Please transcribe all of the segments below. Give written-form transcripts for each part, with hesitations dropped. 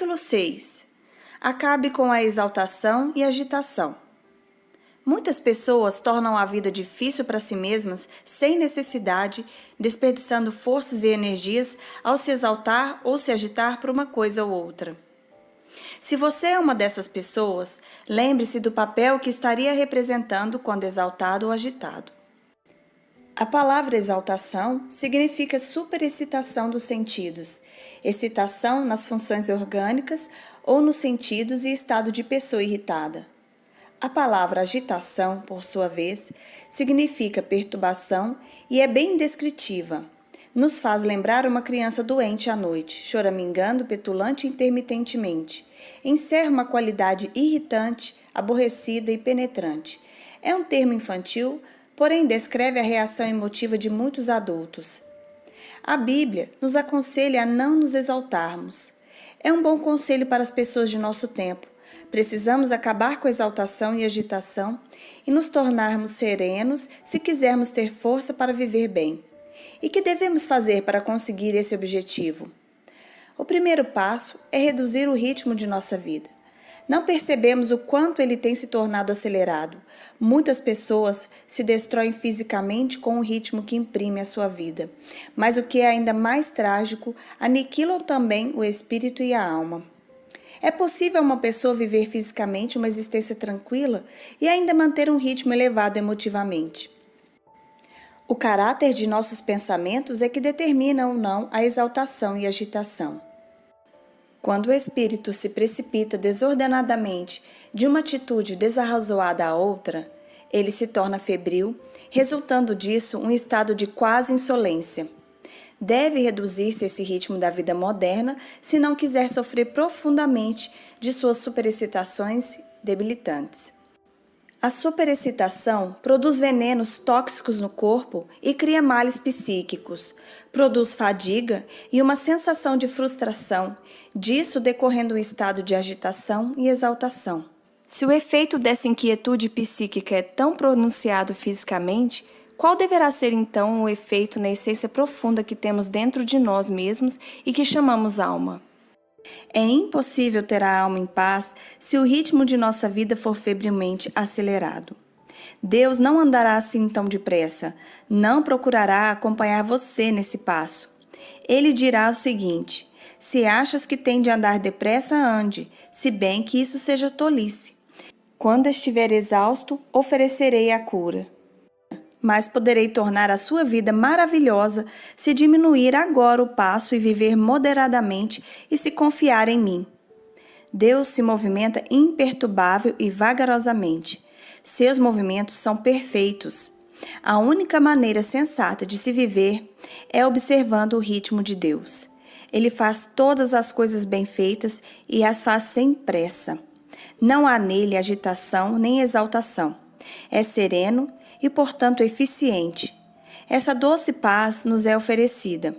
Capítulo 6. Acabe com a exaltação e agitação. Muitas pessoas tornam a vida difícil para si mesmas sem necessidade, desperdiçando forças e energias ao se exaltar ou se agitar por uma coisa ou outra. Se você é uma dessas pessoas, lembre-se do papel que estaria representando quando exaltado ou agitado. A palavra exaltação significa superexcitação dos sentidos, excitação nas funções orgânicas ou nos sentidos e estado de pessoa irritada. A palavra agitação, por sua vez, significa perturbação e é bem descritiva. Nos faz lembrar uma criança doente à noite, choramingando, petulante intermitentemente. Encerra uma qualidade irritante, aborrecida e penetrante. É um termo infantil, porém descreve a reação emotiva de muitos adultos. A Bíblia nos aconselha a não nos exaltarmos. É um bom conselho para as pessoas de nosso tempo. Precisamos acabar com a exaltação e agitação e nos tornarmos serenos se quisermos ter força para viver bem. E que devemos fazer para conseguir esse objetivo? O primeiro passo é reduzir o ritmo de nossa vida. Não percebemos o quanto ele tem se tornado acelerado. Muitas pessoas se destroem fisicamente com o ritmo que imprime a sua vida. Mas o que é ainda mais trágico, aniquilam também o espírito e a alma. É possível uma pessoa viver fisicamente uma existência tranquila e ainda manter um ritmo elevado emotivamente. O caráter de nossos pensamentos é que determina ou não a exaltação e agitação. Quando o espírito se precipita desordenadamente de uma atitude desarrazoada a outra, ele se torna febril, resultando disso um estado de quase insolência. Deve reduzir-se esse ritmo da vida moderna se não quiser sofrer profundamente de suas superexcitações debilitantes. A superexcitação produz venenos tóxicos no corpo e cria males psíquicos, produz fadiga e uma sensação de frustração, disso decorrendo um estado de agitação e exaltação. Se o efeito dessa inquietude psíquica é tão pronunciado fisicamente, qual deverá ser então o efeito na essência profunda que temos dentro de nós mesmos e que chamamos alma? É impossível ter a alma em paz se o ritmo de nossa vida for febrilmente acelerado. Deus não andará assim tão depressa, não procurará acompanhar você nesse passo. Ele dirá o seguinte: se achas que tem de andar depressa, ande, se bem que isso seja tolice. Quando estiver exausto, oferecerei a cura. Mas poderei tornar a sua vida maravilhosa se diminuir agora o passo e viver moderadamente e se confiar em mim. Deus se movimenta imperturbável e vagarosamente. Seus movimentos são perfeitos. A única maneira sensata de se viver é observando o ritmo de Deus. Ele faz todas as coisas bem feitas e as faz sem pressa. Não há nele agitação nem exaltação. É sereno e, portanto, eficiente. Essa doce paz nos é oferecida.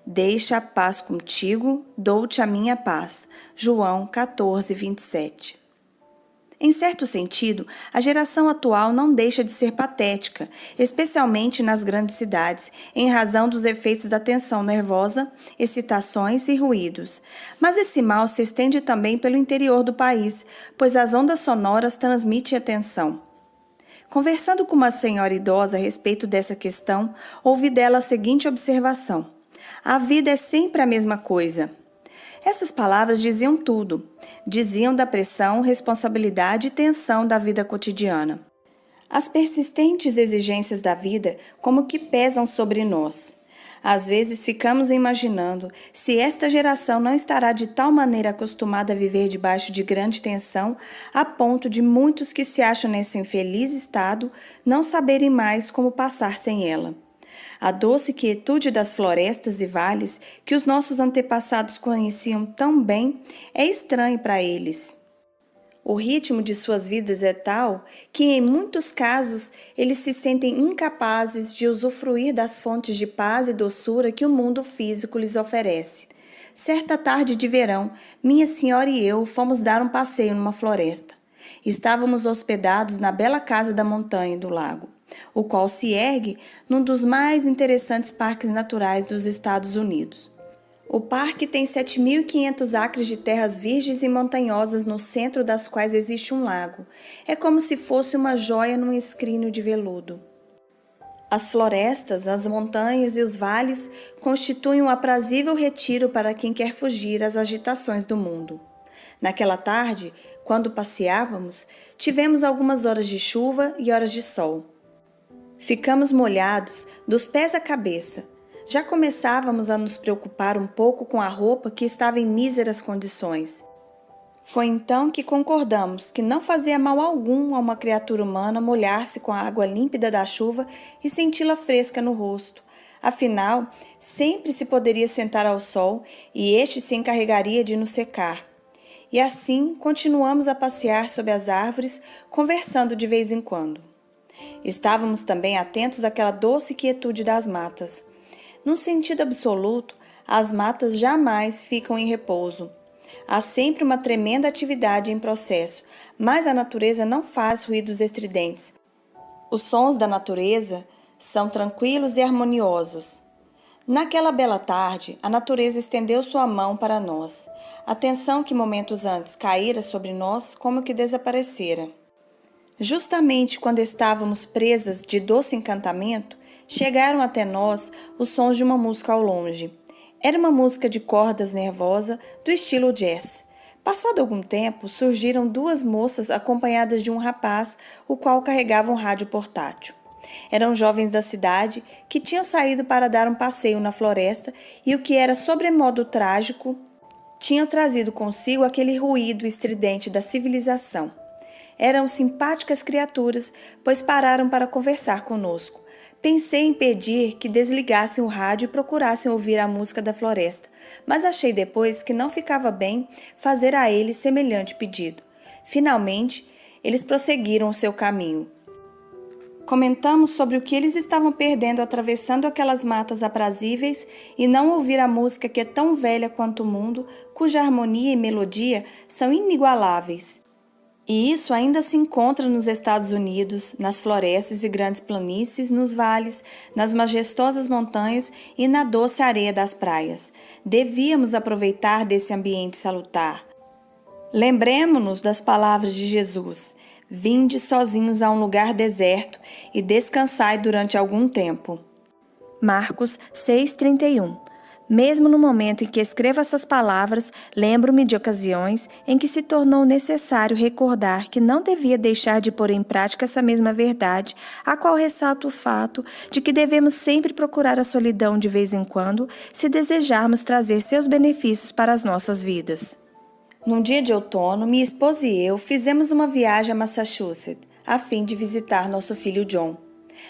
Deixa a paz contigo, dou-te a minha paz. João 14, 27. Em certo sentido, a geração atual não deixa de ser patética, especialmente nas grandes cidades, em razão dos efeitos da tensão nervosa, excitações e ruídos. Mas esse mal se estende também pelo interior do país, pois as ondas sonoras transmitem a tensão. Conversando com uma senhora idosa a respeito dessa questão, ouvi dela a seguinte observação: a vida é sempre a mesma coisa. Essas palavras diziam tudo. Diziam da pressão, responsabilidade e tensão da vida cotidiana. As persistentes exigências da vida como que pesam sobre nós. Às vezes ficamos imaginando se esta geração não estará de tal maneira acostumada a viver debaixo de grande tensão, a ponto de muitos que se acham nesse infeliz estado não saberem mais como passar sem ela. A doce quietude das florestas e vales que os nossos antepassados conheciam tão bem é estranho para eles. O ritmo de suas vidas é tal que, em muitos casos, eles se sentem incapazes de usufruir das fontes de paz e doçura que o mundo físico lhes oferece. Certa tarde de verão, minha senhora e eu fomos dar um passeio numa floresta. Estávamos hospedados na bela casa da montanha e do lago, o qual se ergue num dos mais interessantes parques naturais dos Estados Unidos. O parque tem 7.500 acres de terras virgens e montanhosas no centro das quais existe um lago. É como se fosse uma joia num escrínio de veludo. As florestas, as montanhas e os vales constituem um aprazível retiro para quem quer fugir às agitações do mundo. Naquela tarde, quando passeávamos, tivemos algumas horas de chuva e horas de sol. Ficamos molhados dos pés à cabeça. Já começávamos a nos preocupar um pouco com a roupa que estava em míseras condições. Foi então que concordamos que não fazia mal algum a uma criatura humana molhar-se com a água límpida da chuva e senti-la fresca no rosto. Afinal, sempre se poderia sentar ao sol e este se encarregaria de nos secar. E assim continuamos a passear sob as árvores, conversando de vez em quando. Estávamos também atentos àquela doce quietude das matas. Num sentido absoluto, as matas jamais ficam em repouso. Há sempre uma tremenda atividade em processo, mas a natureza não faz ruídos estridentes. Os sons da natureza são tranquilos e harmoniosos. Naquela bela tarde, a natureza estendeu sua mão para nós. A tensão que momentos antes caíra sobre nós como que desaparecera. Justamente quando estávamos presas de doce encantamento, chegaram até nós os sons de uma música ao longe. Era uma música de cordas nervosa do estilo jazz. Passado algum tempo, surgiram duas moças acompanhadas de um rapaz, o qual carregava um rádio portátil. Eram jovens da cidade que tinham saído para dar um passeio na floresta e, o que era sobremodo trágico, tinham trazido consigo aquele ruído estridente da civilização. Eram simpáticas criaturas, pois pararam para conversar conosco. Pensei em pedir que desligassem o rádio e procurassem ouvir a música da floresta, mas achei depois que não ficava bem fazer a eles semelhante pedido. Finalmente, eles prosseguiram o seu caminho. Comentamos sobre o que eles estavam perdendo atravessando aquelas matas aprazíveis e não ouvir a música que é tão velha quanto o mundo, cuja harmonia e melodia são inigualáveis. E isso ainda se encontra nos Estados Unidos, nas florestas e grandes planícies, nos vales, nas majestosas montanhas e na doce areia das praias. Devíamos aproveitar desse ambiente salutar. Lembremo-nos das palavras de Jesus: vinde sozinhos a um lugar deserto e descansai durante algum tempo. Marcos 6,31. Mesmo no momento em que escrevo essas palavras, lembro-me de ocasiões em que se tornou necessário recordar que não devia deixar de pôr em prática essa mesma verdade, a qual ressalto o fato de que devemos sempre procurar a solidão de vez em quando, se desejarmos trazer seus benefícios para as nossas vidas. Num dia de outono, minha esposa e eu fizemos uma viagem a Massachusetts, a fim de visitar nosso filho John.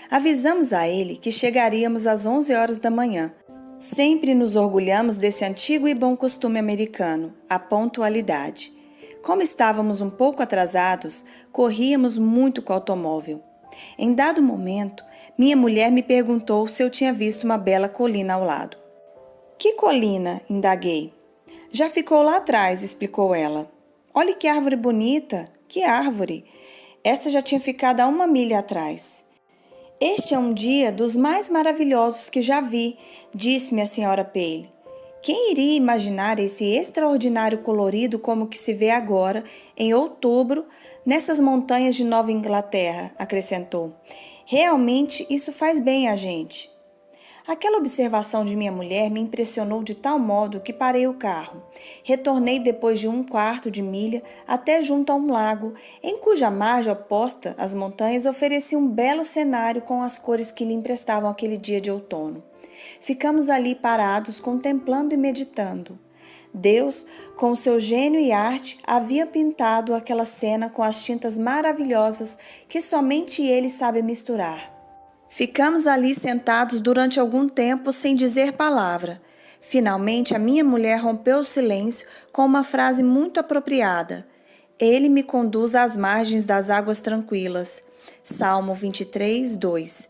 Avisamos a ele que chegaríamos às 11 horas da manhã. Sempre nos orgulhamos desse antigo e bom costume americano, a pontualidade. Como estávamos um pouco atrasados, corríamos muito com o automóvel. Em dado momento, minha mulher me perguntou se eu tinha visto uma bela colina ao lado. Que colina? Indaguei. Já ficou lá atrás, explicou ela. Olhe que árvore bonita! Que árvore! Essa já tinha ficado a 1 milha atrás. Este é um dia dos mais maravilhosos que já vi, disse-me a senhora Paley. Quem iria imaginar esse extraordinário colorido como que se vê agora, em outubro, nessas montanhas de Nova Inglaterra, acrescentou. Realmente isso faz bem a gente. Aquela observação de minha mulher me impressionou de tal modo que parei o carro. Retornei depois de 1/4 de milha até junto a um lago, em cuja margem oposta às montanhas oferecia um belo cenário com as cores que lhe emprestavam aquele dia de outono. Ficamos ali parados, contemplando e meditando. Deus, com o seu gênio e arte, havia pintado aquela cena com as tintas maravilhosas que somente ele sabe misturar. Ficamos ali sentados durante algum tempo sem dizer palavra. Finalmente, a minha mulher rompeu o silêncio com uma frase muito apropriada. Ele me conduz às margens das águas tranquilas. Salmo 23, 2.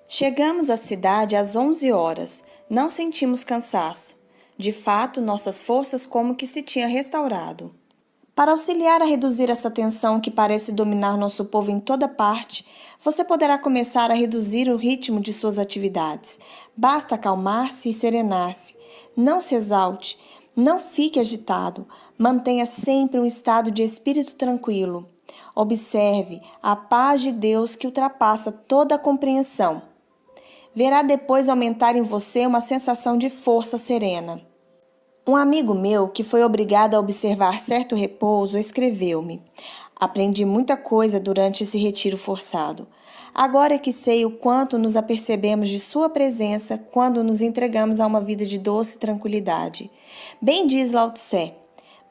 Chegamos à cidade às 11 horas. Não sentimos cansaço. De fato, nossas forças como que se tinham restaurado. Para auxiliar a reduzir essa tensão que parece dominar nosso povo em toda parte, você poderá começar a reduzir o ritmo de suas atividades. Basta acalmar-se e serenar-se. Não se exalte, não fique agitado, mantenha sempre um estado de espírito tranquilo. Observe a paz de Deus que ultrapassa toda a compreensão. Verá depois aumentar em você uma sensação de força serena. Um amigo meu, que foi obrigado a observar certo repouso, escreveu-me: aprendi muita coisa durante esse retiro forçado. Agora é que sei o quanto nos apercebemos de sua presença quando nos entregamos a uma vida de doce tranquilidade. Bem diz Lao Tse: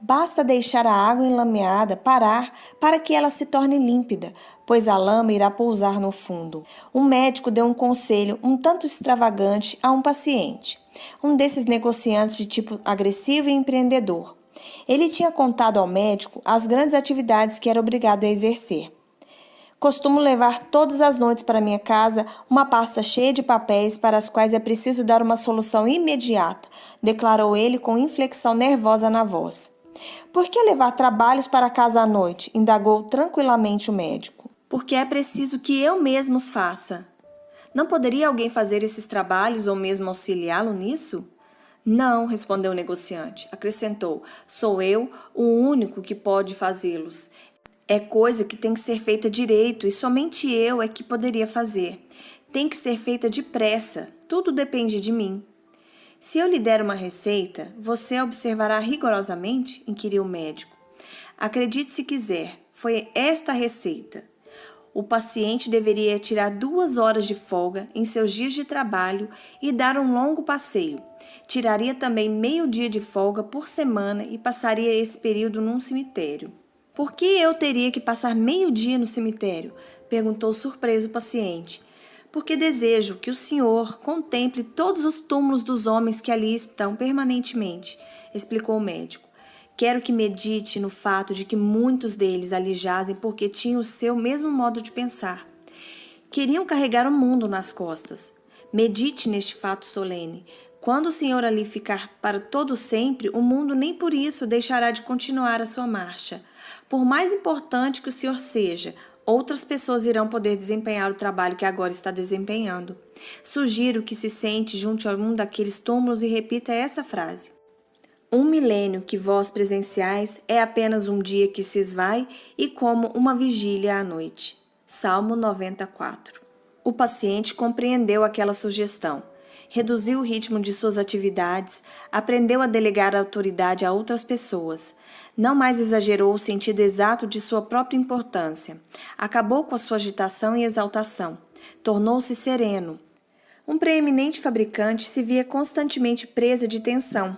basta deixar a água enlameada parar para que ela se torne límpida, pois a lama irá pousar no fundo. Um médico deu um conselho um tanto extravagante a um paciente, um desses negociantes de tipo agressivo e empreendedor. Ele tinha contado ao médico as grandes atividades que era obrigado a exercer. Costumo levar todas as noites para minha casa uma pasta cheia de papéis para as quais é preciso dar uma solução imediata, declarou ele com inflexão nervosa na voz. Por que levar trabalhos para casa à noite? Indagou tranquilamente o médico. Porque é preciso que eu mesmo os faça. Não poderia alguém fazer esses trabalhos ou mesmo auxiliá-lo nisso? Não, respondeu o negociante. Acrescentou: sou eu o único que pode fazê-los. É coisa que tem que ser feita direito e somente eu é que poderia fazer. Tem que ser feita depressa. Tudo depende de mim. Se eu lhe der uma receita, você a observará rigorosamente? Inquiriu o médico. Acredite se quiser, foi esta a receita. O paciente deveria tirar 2 horas de folga em seus dias de trabalho e dar um longo passeio. Tiraria também meio dia de folga por semana e passaria esse período num cemitério. Por que eu teria que passar meio dia no cemitério? Perguntou surpreso o paciente. Porque desejo que o senhor contemple todos os túmulos dos homens que ali estão permanentemente, explicou o médico. Quero que medite no fato de que muitos deles ali jazem porque tinham o seu mesmo modo de pensar. Queriam carregar o mundo nas costas. Medite neste fato solene. Quando o senhor ali ficar para todo sempre, o mundo nem por isso deixará de continuar a sua marcha. Por mais importante que o senhor seja, outras pessoas irão poder desempenhar o trabalho que agora está desempenhando. Sugiro que se sente junto a um daqueles túmulos e repita essa frase. Um milênio que vós presenciais é apenas um dia que se esvai e como uma vigília à noite. Salmo 94. O paciente compreendeu aquela sugestão. Reduziu o ritmo de suas atividades, aprendeu a delegar a autoridade a outras pessoas. Não mais exagerou o sentido exato de sua própria importância. Acabou com a sua agitação e exaltação. Tornou-se sereno. Um preeminente fabricante se via constantemente presa de tensão.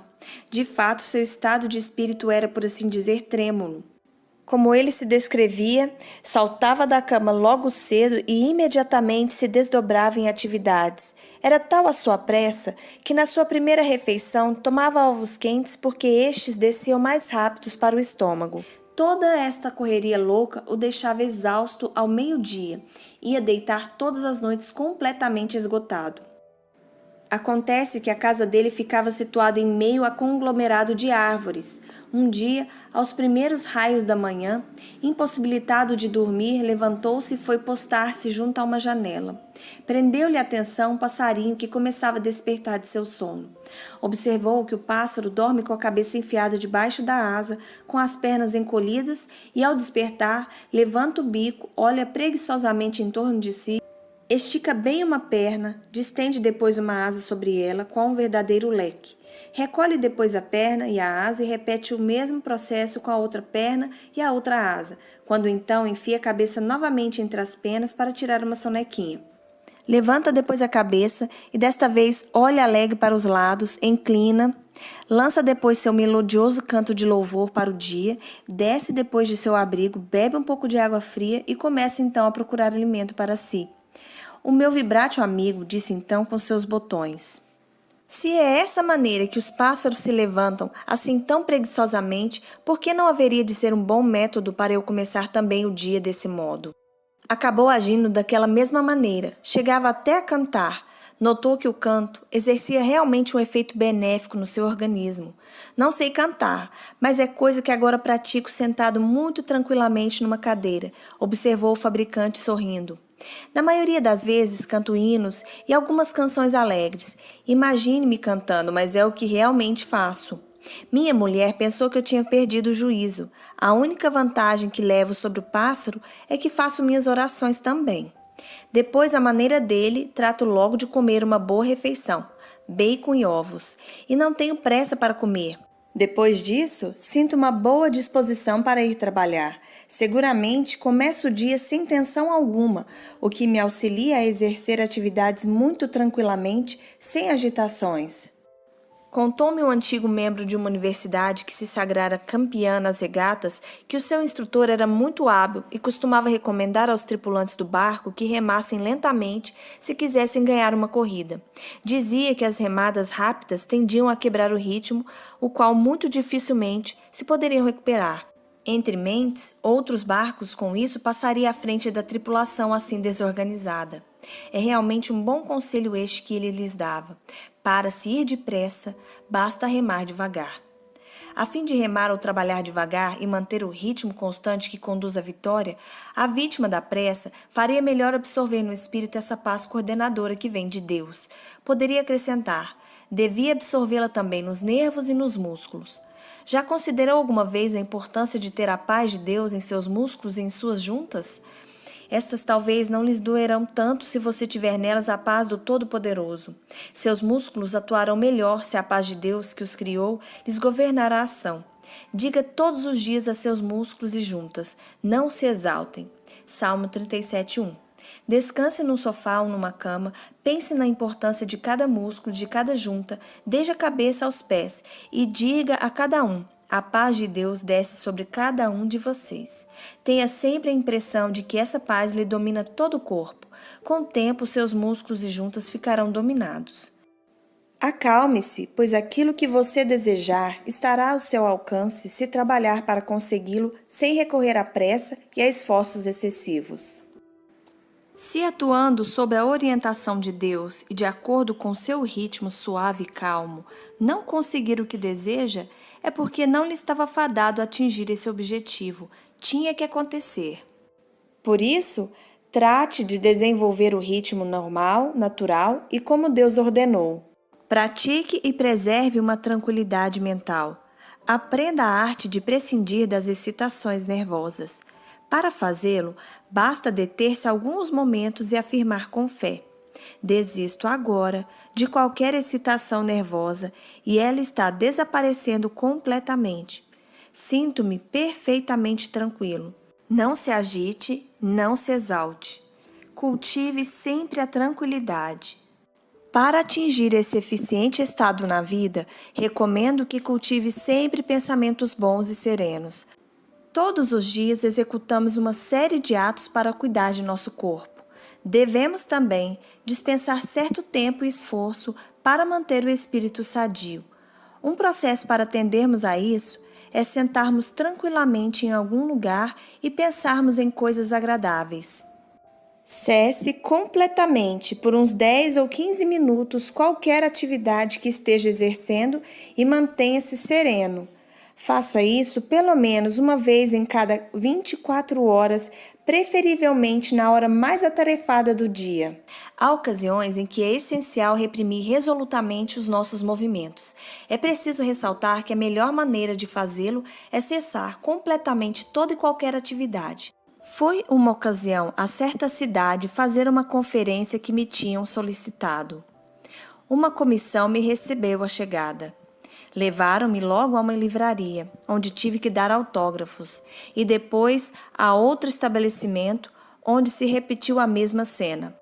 De fato, seu estado de espírito era, por assim dizer, trêmulo. Como ele se descrevia, saltava da cama logo cedo e imediatamente se desdobrava em atividades. Era tal a sua pressa que na sua primeira refeição tomava ovos quentes porque estes desciam mais rápidos para o estômago. Toda esta correria louca o deixava exausto ao meio-dia. Ia deitar todas as noites completamente esgotado. Acontece que a casa dele ficava situada em meio a conglomerado de árvores. Um dia, aos primeiros raios da manhã, impossibilitado de dormir, levantou-se e foi postar-se junto a uma janela. Prendeu-lhe a atenção um passarinho que começava a despertar de seu sono. Observou que o pássaro dorme com a cabeça enfiada debaixo da asa, com as pernas encolhidas e, ao despertar, levanta o bico, olha preguiçosamente em torno de si, estica bem uma perna, distende depois uma asa sobre ela, qual um verdadeiro leque. Recolhe depois a perna e a asa e repete o mesmo processo com a outra perna e a outra asa, quando então enfia a cabeça novamente entre as penas para tirar uma sonequinha. Levanta depois a cabeça e desta vez olha alegre para os lados, inclina, lança depois seu melodioso canto de louvor para o dia, desce depois de seu abrigo, bebe um pouco de água fria e começa então a procurar alimento para si. O meu vibrátil amigo disse então com seus botões: se é essa maneira que os pássaros se levantam assim tão preguiçosamente, por que não haveria de ser um bom método para eu começar também o dia desse modo? Acabou agindo daquela mesma maneira, chegava até a cantar. Notou que o canto exercia realmente um efeito benéfico no seu organismo. Não sei cantar, mas é coisa que agora pratico sentado muito tranquilamente numa cadeira, observou o fabricante sorrindo. Na maioria das vezes canto hinos e algumas canções alegres. Imagine-me cantando, mas é o que realmente faço. Minha mulher pensou que eu tinha perdido o juízo. A única vantagem que levo sobre o pássaro é que faço minhas orações também. Depois, à maneira dele, trato logo de comer uma boa refeição, bacon e ovos, e não tenho pressa para comer. Depois disso, sinto uma boa disposição para ir trabalhar. Seguramente começo o dia sem tensão alguma, o que me auxilia a exercer atividades muito tranquilamente, sem agitações. Contou-me um antigo membro de uma universidade que se sagrara campeã nas regatas que o seu instrutor era muito hábil e costumava recomendar aos tripulantes do barco que remassem lentamente se quisessem ganhar uma corrida. Dizia que as remadas rápidas tendiam a quebrar o ritmo, o qual muito dificilmente se poderiam recuperar. Entre mentes, outros barcos com isso passaria à frente da tripulação assim desorganizada. É realmente um bom conselho este que ele lhes dava. Para se ir depressa, basta remar devagar. A fim de remar ou trabalhar devagar e manter o ritmo constante que conduz à vitória, a vítima da pressa faria melhor absorver no espírito essa paz coordenadora que vem de Deus. Poderia acrescentar, devia absorvê-la também nos nervos e nos músculos. Já considerou alguma vez a importância de ter a paz de Deus em seus músculos e em suas juntas? Estas talvez não lhes doerão tanto se você tiver nelas a paz do Todo-Poderoso. Seus músculos atuarão melhor se a paz de Deus, que os criou, lhes governar a ação. Diga todos os dias a seus músculos e juntas, não se exaltem. Salmo 37:1. Descanse num sofá ou numa cama, pense na importância de cada músculo, de cada junta, desde a cabeça aos pés, e diga a cada um: a paz de Deus desce sobre cada um de vocês. Tenha sempre a impressão de que essa paz lhe domina todo o corpo. Com o tempo, seus músculos e juntas ficarão dominados. Acalme-se, pois aquilo que você desejar estará ao seu alcance se trabalhar para consegui-lo sem recorrer à pressa e a esforços excessivos. Se atuando sob a orientação de Deus e de acordo com seu ritmo suave e calmo, não conseguir o que deseja, é porque não lhe estava fadado a atingir esse objetivo, tinha que acontecer. Por isso, trate de desenvolver o ritmo normal, natural e como Deus ordenou. Pratique e preserve uma tranquilidade mental. Aprenda a arte de prescindir das excitações nervosas. Para fazê-lo, basta deter-se alguns momentos e afirmar com fé: desisto agora de qualquer excitação nervosa e ela está desaparecendo completamente. Sinto-me perfeitamente tranquilo. Não se agite, não se exalte. Cultive sempre a tranquilidade. Para atingir esse eficiente estado na vida, recomendo que cultive sempre pensamentos bons e serenos. Todos os dias executamos uma série de atos para cuidar de nosso corpo. Devemos também dispensar certo tempo e esforço para manter o espírito sadio. Um processo para atendermos a isso é sentarmos tranquilamente em algum lugar e pensarmos em coisas agradáveis. Cesse completamente por uns 10 ou 15 minutos qualquer atividade que esteja exercendo e mantenha-se sereno. Faça isso pelo menos uma vez em cada 24 horas, preferivelmente na hora mais atarefada do dia. Há ocasiões em que é essencial reprimir resolutamente os nossos movimentos. É preciso ressaltar que a melhor maneira de fazê-lo é cessar completamente toda e qualquer atividade. Foi uma ocasião a certa cidade fazer uma conferência que me tinham solicitado. Uma comissão me recebeu à chegada. Levaram-me logo a uma livraria, onde tive que dar autógrafos, e depois a outro estabelecimento, onde se repetiu a mesma cena.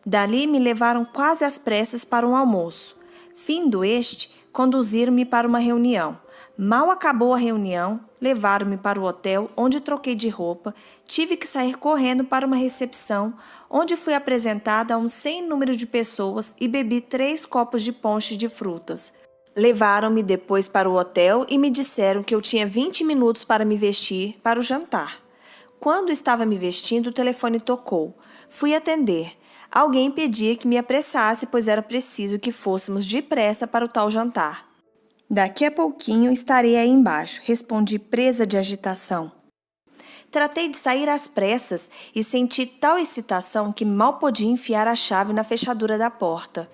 Dali me levaram quase às pressas para um almoço. Findo este, conduziram-me para uma reunião. Mal acabou a reunião, levaram-me para o hotel, onde troquei de roupa, tive que sair correndo para uma recepção, onde fui apresentada a um sem número de pessoas e bebi 3 copos de ponche de frutas. Levaram-me depois para o hotel e me disseram que eu tinha 20 minutos para me vestir para o jantar. Quando estava me vestindo, o telefone tocou. Fui atender. Alguém pedia que me apressasse, pois era preciso que fôssemos depressa para o tal jantar. Daqui a pouquinho estarei aí embaixo, respondi presa de agitação. Tratei de sair às pressas e senti tal excitação que mal podia enfiar a chave na fechadura da porta.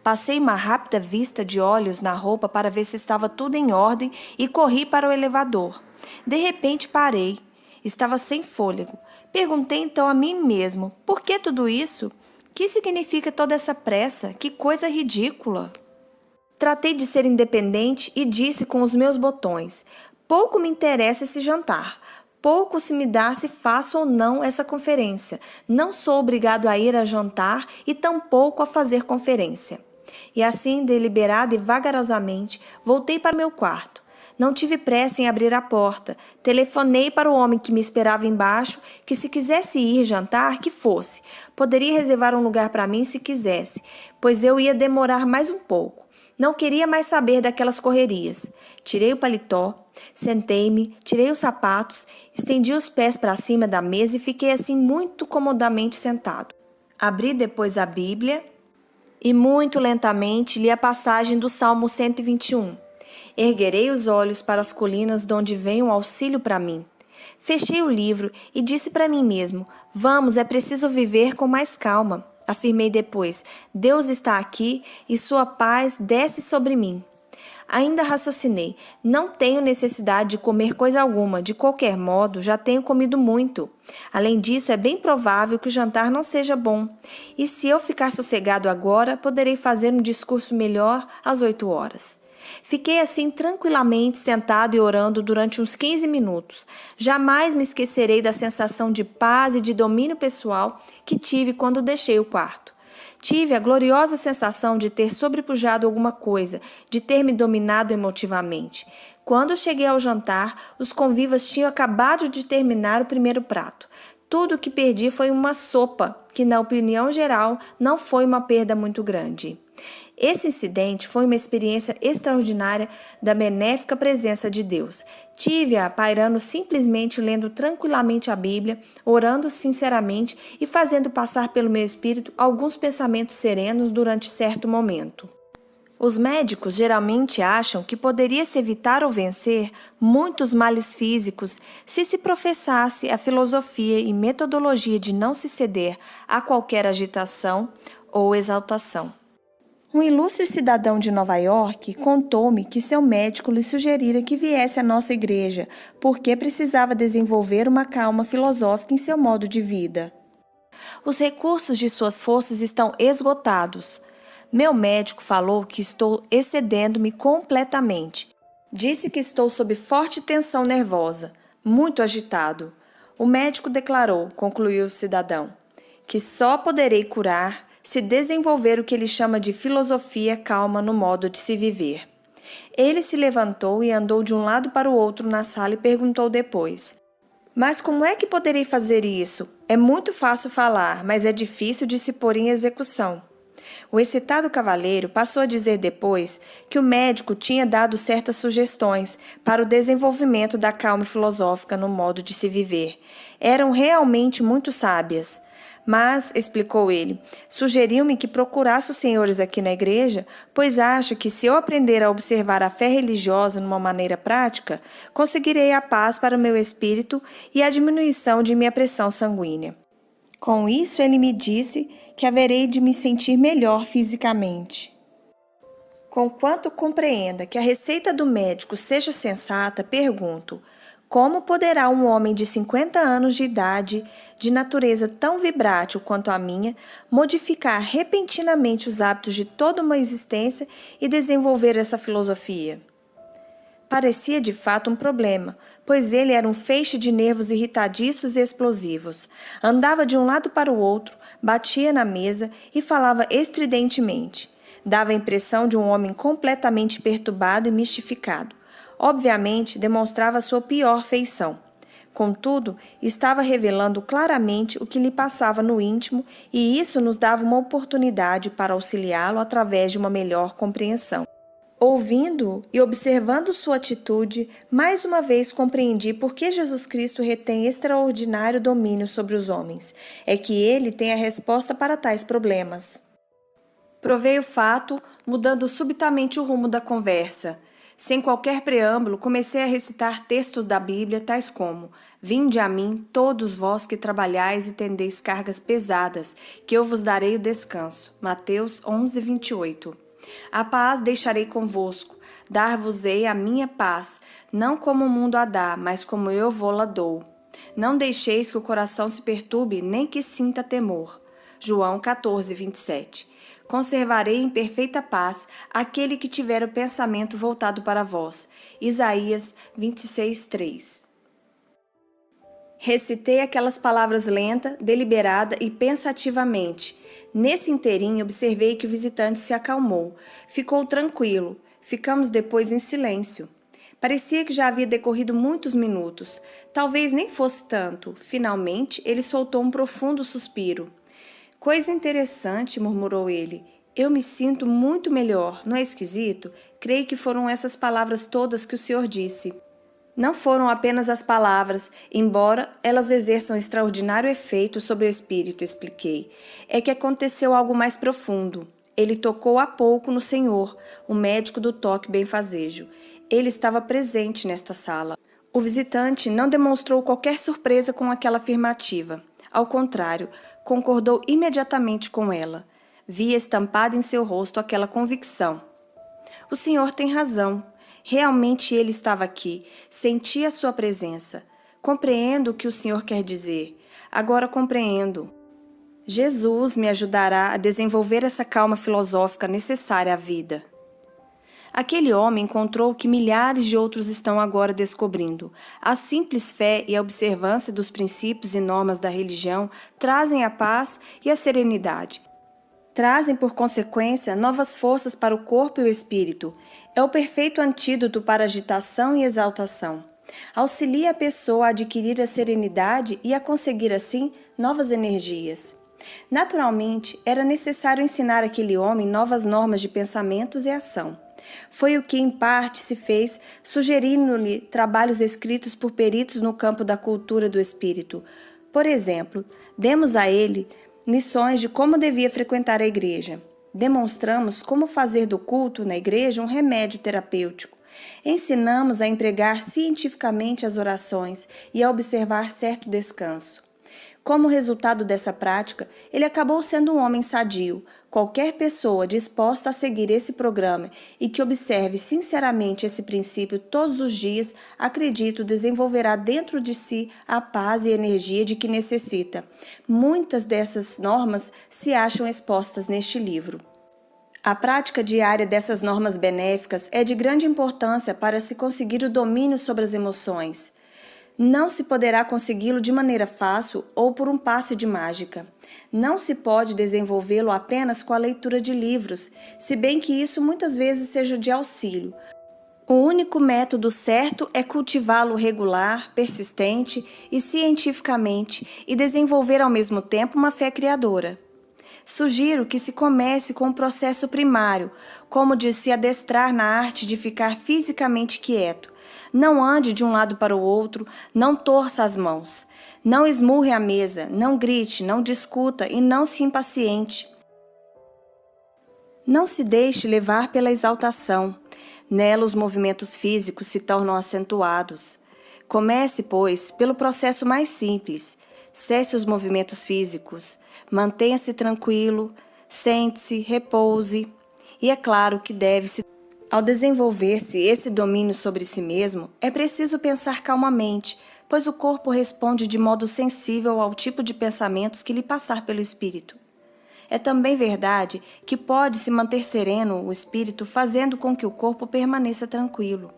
Passei uma rápida vista de olhos na roupa para ver se estava tudo em ordem e corri para o elevador. De repente parei. Estava sem fôlego. Perguntei então a mim mesmo, por que tudo isso? Que significa toda essa pressa? Que coisa ridícula! Tratei de ser independente e disse com os meus botões, pouco me interessa esse jantar. Pouco se me dá se faço ou não essa conferência. Não sou obrigado a ir a jantar e tampouco a fazer conferência. E assim, deliberada e vagarosamente, voltei para meu quarto. Não tive pressa em abrir a porta. Telefonei para o homem que me esperava embaixo, que se quisesse ir jantar, que fosse. Poderia reservar um lugar para mim se quisesse, pois eu ia demorar mais um pouco. Não queria mais saber daquelas correrias. Tirei o paletó, sentei-me, tirei os sapatos, estendi os pés para cima da mesa e fiquei assim muito comodamente sentado. Abri depois a Bíblia e muito lentamente li a passagem do Salmo 121. Erguerei os olhos para as colinas de onde vem o auxílio para mim. Fechei o livro e disse para mim mesmo, vamos, é preciso viver com mais calma. Afirmei depois, Deus está aqui e sua paz desce sobre mim. Ainda raciocinei, não tenho necessidade de comer coisa alguma, de qualquer modo, já tenho comido muito. Além disso, é bem provável que o jantar não seja bom. E se eu ficar sossegado agora, poderei fazer um discurso melhor às 8 horas. Fiquei assim tranquilamente sentado e orando durante uns 15 minutos. Jamais me esquecerei da sensação de paz e de domínio pessoal que tive quando deixei o quarto. Tive a gloriosa sensação de ter sobrepujado alguma coisa, de ter me dominado emotivamente. Quando cheguei ao jantar, os convivas tinham acabado de terminar o primeiro prato. Tudo o que perdi foi uma sopa, que na opinião geral não foi uma perda muito grande. Esse incidente foi uma experiência extraordinária da benéfica presença de Deus. Tive-a pairando simplesmente lendo tranquilamente a Bíblia, orando sinceramente e fazendo passar pelo meu espírito alguns pensamentos serenos durante certo momento. Os médicos geralmente acham que poderia-se evitar ou vencer muitos males físicos se professasse a filosofia e metodologia de não se ceder a qualquer agitação ou exaltação. Um ilustre cidadão de Nova York contou-me que seu médico lhe sugerira que viesse à nossa igreja porque precisava desenvolver uma calma filosófica em seu modo de vida. Os recursos de suas forças estão esgotados. Meu médico falou que estou excedendo-me completamente. Disse que estou sob forte tensão nervosa, muito agitado. O médico declarou, concluiu o cidadão, que só poderei curar se desenvolver o que ele chama de filosofia calma no modo de se viver. Ele se levantou e andou de um lado para o outro na sala e perguntou depois, mas como é que poderei fazer isso? É muito fácil falar, mas é difícil de se pôr em execução. O excitado cavalheiro passou a dizer depois que o médico tinha dado certas sugestões para o desenvolvimento da calma filosófica no modo de se viver. Eram realmente muito sábias. Mas, explicou ele, sugeriu-me que procurasse os senhores aqui na igreja, pois acha que se eu aprender a observar a fé religiosa numa maneira prática, conseguirei a paz para o meu espírito e a diminuição de minha pressão sanguínea. Com isso, ele me disse que haverei de me sentir melhor fisicamente. Conquanto compreenda que a receita do médico seja sensata, pergunto, como poderá um homem de 50 anos de idade, de natureza tão vibrátil quanto a minha, modificar repentinamente os hábitos de toda uma existência e desenvolver essa filosofia? Parecia de fato um problema, pois ele era um feixe de nervos irritadiços e explosivos. Andava de um lado para o outro, batia na mesa e falava estridentemente. Dava a impressão de um homem completamente perturbado e mistificado. Obviamente, demonstrava sua pior feição. Contudo, estava revelando claramente o que lhe passava no íntimo e isso nos dava uma oportunidade para auxiliá-lo através de uma melhor compreensão. Ouvindo-o e observando sua atitude, mais uma vez compreendi por que Jesus Cristo retém extraordinário domínio sobre os homens. É que ele tem a resposta para tais problemas. Provei o fato, mudando subitamente o rumo da conversa. Sem qualquer preâmbulo, comecei a recitar textos da Bíblia, tais como: Vinde a mim, todos vós que trabalhais e tendeis cargas pesadas, que eu vos darei o descanso. Mateus 11, 28. A paz deixarei convosco, dar-vos-ei a minha paz, não como o mundo a dá, mas como eu vou-la dou. Não deixeis que o coração se perturbe, nem que sinta temor. João 14, 27. Conservarei em perfeita paz aquele que tiver o pensamento voltado para vós. Isaías 26, 3. Recitei aquelas palavras lenta, deliberada e pensativamente. Nesse inteirinho observei que o visitante se acalmou. Ficou tranquilo. Ficamos depois em silêncio. Parecia que já havia decorrido muitos minutos. Talvez nem fosse tanto. Finalmente, ele soltou um profundo suspiro. Coisa interessante, murmurou ele. Eu me sinto muito melhor, não é esquisito? Creio que foram essas palavras todas que o Senhor disse. Não foram apenas as palavras, embora elas exerçam extraordinário efeito sobre o espírito, expliquei. É que aconteceu algo mais profundo. Ele tocou há pouco no Senhor, o médico do toque benfazejo. Ele estava presente nesta sala. O visitante não demonstrou qualquer surpresa com aquela afirmativa. Ao contrário, concordou imediatamente com ela. Via estampada em seu rosto aquela convicção. O senhor tem razão. Realmente ele estava aqui. Senti a sua presença. Compreendo o que o senhor quer dizer. Agora compreendo. Jesus me ajudará a desenvolver essa calma filosófica necessária à vida. Aquele homem encontrou o que milhares de outros estão agora descobrindo. A simples fé e a observância dos princípios e normas da religião trazem a paz e a serenidade. Trazem, por consequência, novas forças para o corpo e o espírito. É o perfeito antídoto para agitação e exaltação. Auxilia a pessoa a adquirir a serenidade e a conseguir, assim, novas energias. Naturalmente, era necessário ensinar àquele homem novas normas de pensamentos e ação. Foi o que, em parte, se fez, sugerindo-lhe trabalhos escritos por peritos no campo da cultura do espírito. Por exemplo, demos a ele lições de como devia frequentar a igreja. Demonstramos como fazer do culto na igreja um remédio terapêutico. Ensinamos a empregar cientificamente as orações e a observar certo descanso. Como resultado dessa prática, ele acabou sendo um homem sadio. Qualquer pessoa disposta a seguir esse programa e que observe sinceramente esse princípio todos os dias, acredito, desenvolverá dentro de si a paz e energia de que necessita. Muitas dessas normas se acham expostas neste livro. A prática diária dessas normas benéficas é de grande importância para se conseguir o domínio sobre as emoções. Não se poderá consegui-lo de maneira fácil ou por um passe de mágica. Não se pode desenvolvê-lo apenas com a leitura de livros, se bem que isso muitas vezes seja de auxílio. O único método certo é cultivá-lo regular, persistente e cientificamente e desenvolver ao mesmo tempo uma fé criadora. Sugiro que se comece com o processo primário, como de se adestrar na arte de ficar fisicamente quieto. Não ande de um lado para o outro, não torça as mãos. Não esmurre a mesa, não grite, não discuta e não se impaciente. Não se deixe levar pela exaltação. Nela os movimentos físicos se tornam acentuados. Comece, pois, pelo processo mais simples. Cesse os movimentos físicos. Mantenha-se tranquilo, sente-se, repouse. E é claro que deve-se. Ao desenvolver-se esse domínio sobre si mesmo, é preciso pensar calmamente, pois o corpo responde de modo sensível ao tipo de pensamentos que lhe passar pelo espírito. É também verdade que pode se manter sereno o espírito fazendo com que o corpo permaneça tranquilo.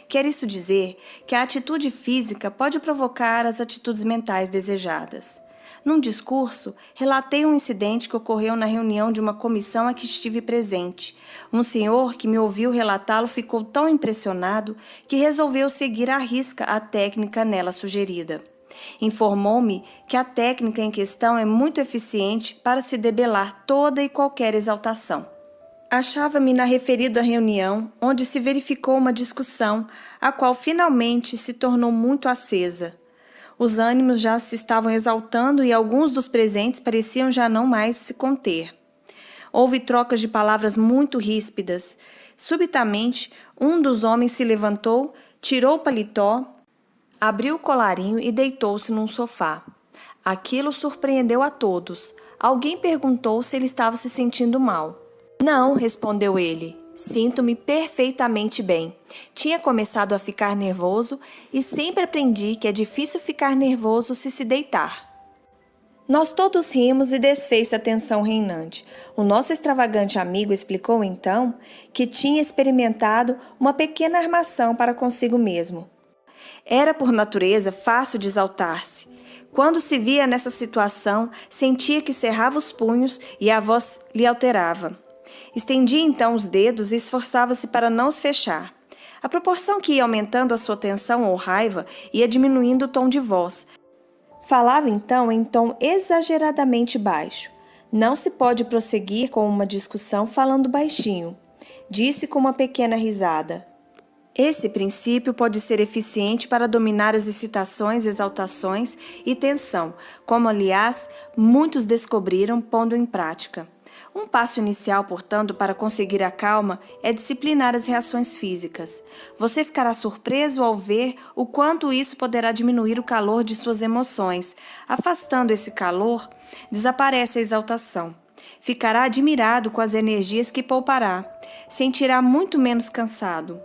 Quer isso dizer que a atitude física pode provocar as atitudes mentais desejadas. Num discurso, relatei um incidente que ocorreu na reunião de uma comissão a que estive presente. Um senhor que me ouviu relatá-lo ficou tão impressionado que resolveu seguir à risca a técnica nela sugerida. Informou-me que a técnica em questão é muito eficiente para se debelar toda e qualquer exaltação. Achava-me na referida reunião, onde se verificou uma discussão, a qual finalmente se tornou muito acesa. Os ânimos já se estavam exaltando e alguns dos presentes pareciam já não mais se conter. Houve trocas de palavras muito ríspidas. Subitamente, um dos homens se levantou, tirou o paletó, abriu o colarinho e deitou-se num sofá. Aquilo surpreendeu a todos. Alguém perguntou se ele estava se sentindo mal. Não, respondeu ele. Sinto-me perfeitamente bem. Tinha começado a ficar nervoso e sempre aprendi que é difícil ficar nervoso se deitar. Nós todos rimos e desfez-se a tensão reinante. O nosso extravagante amigo explicou então que tinha experimentado uma pequena armação para consigo mesmo. Era por natureza fácil de exaltar-se. Quando se via nessa situação, sentia que cerrava os punhos e a voz lhe alterava. Estendia então os dedos e esforçava-se para não os fechar. À proporção que ia aumentando a sua tensão ou raiva, ia diminuindo o tom de voz. Falava então em tom exageradamente baixo. Não se pode prosseguir com uma discussão falando baixinho. Disse com uma pequena risada. Esse princípio pode ser eficiente para dominar as excitações, exaltações e tensão, como, aliás, muitos descobriram pondo em prática. Um passo inicial, portanto, para conseguir a calma é disciplinar as reações físicas. Você ficará surpreso ao ver o quanto isso poderá diminuir o calor de suas emoções. Afastando esse calor, desaparece a exaltação. Ficará admirado com as energias que poupará. Sentirá muito menos cansado.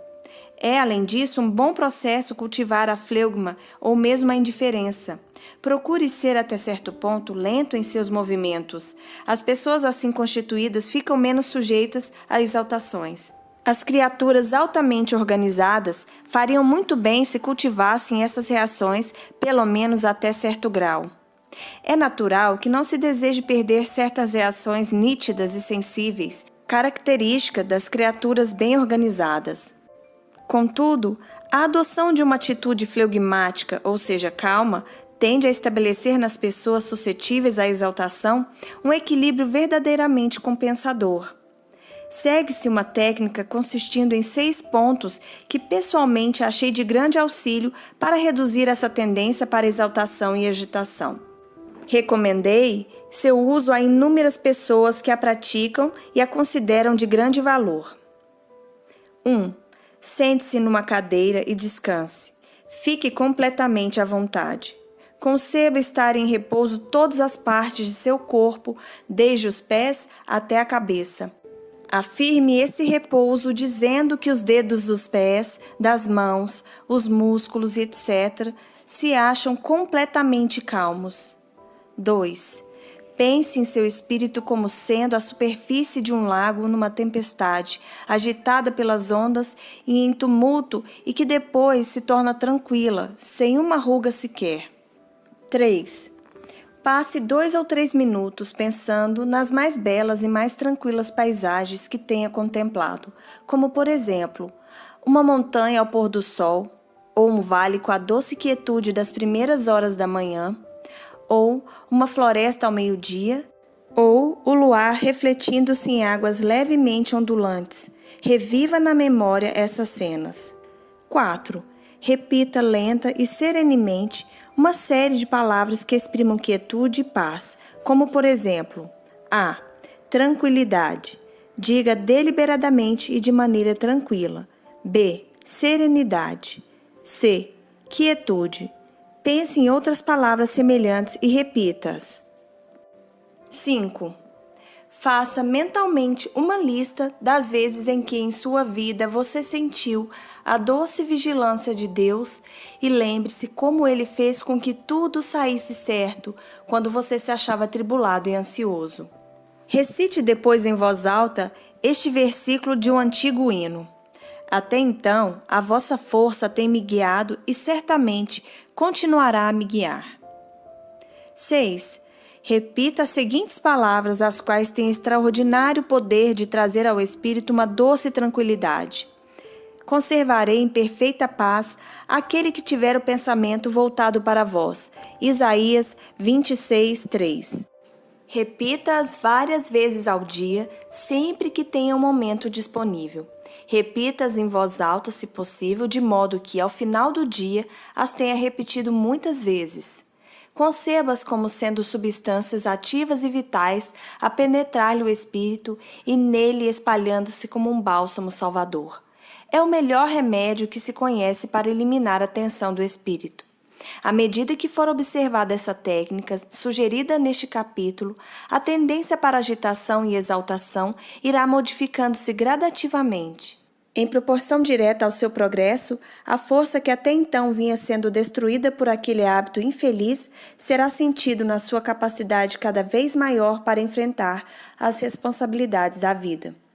É, além disso, um bom processo cultivar a fleugma ou mesmo a indiferença. Procure ser até certo ponto lento em seus movimentos. As pessoas assim constituídas ficam menos sujeitas a exaltações. As criaturas altamente organizadas fariam muito bem se cultivassem essas reações, pelo menos até certo grau. É natural que não se deseje perder certas reações nítidas e sensíveis, característica das criaturas bem organizadas. Contudo, a adoção de uma atitude fleugmática, ou seja, calma, tende a estabelecer nas pessoas suscetíveis à exaltação um equilíbrio verdadeiramente compensador. Segue-se uma técnica consistindo em 6 pontos que pessoalmente achei de grande auxílio para reduzir essa tendência para exaltação e agitação. Recomendei seu uso a inúmeras pessoas que a praticam e a consideram de grande valor. 1. Sente-se numa cadeira e descanse. Fique completamente à vontade. Conceba estar em repouso todas as partes de seu corpo, desde os pés até a cabeça. Afirme esse repouso dizendo que os dedos dos pés, das mãos, os músculos, etc., se acham completamente calmos. 2. Pense em seu espírito como sendo a superfície de um lago numa tempestade, agitada pelas ondas e em tumulto e que depois se torna tranquila, sem uma ruga sequer. 3. Passe 2 ou 3 minutos pensando nas mais belas e mais tranquilas paisagens que tenha contemplado, como, por exemplo, uma montanha ao pôr do sol, ou um vale com a doce quietude das primeiras horas da manhã, ou uma floresta ao meio-dia, ou o luar refletindo-se em águas levemente ondulantes. Reviva na memória essas cenas. 4. Repita lenta e serenemente uma série de palavras que exprimam quietude e paz, como por exemplo, A. Tranquilidade. Diga deliberadamente e de maneira tranquila. B. Serenidade. C. Quietude. Pense em outras palavras semelhantes e repita-as. 5. Faça mentalmente uma lista das vezes em que em sua vida você sentiu a doce vigilância de Deus e lembre-se como Ele fez com que tudo saísse certo quando você se achava atribulado e ansioso. Recite depois em voz alta este versículo de um antigo hino. Até então, a vossa força tem me guiado e certamente continuará a me guiar. 6. Repita as seguintes palavras, as quais têm extraordinário poder de trazer ao espírito uma doce tranquilidade. Conservarei em perfeita paz aquele que tiver o pensamento voltado para vós. Isaías 26, 3. Repita-as várias vezes ao dia, sempre que tenha um momento disponível. Repita-as em voz alta, se possível, de modo que, ao final do dia, as tenha repetido muitas vezes. Conceba-as como sendo substâncias ativas e vitais a penetrar-lhe o espírito e nele espalhando-se como um bálsamo salvador. É o melhor remédio que se conhece para eliminar a tensão do espírito. À medida que for observada essa técnica sugerida neste capítulo, a tendência para agitação e exaltação irá modificando-se gradativamente. Em proporção direta ao seu progresso, a força que até então vinha sendo destruída por aquele hábito infeliz será sentido na sua capacidade cada vez maior para enfrentar as responsabilidades da vida.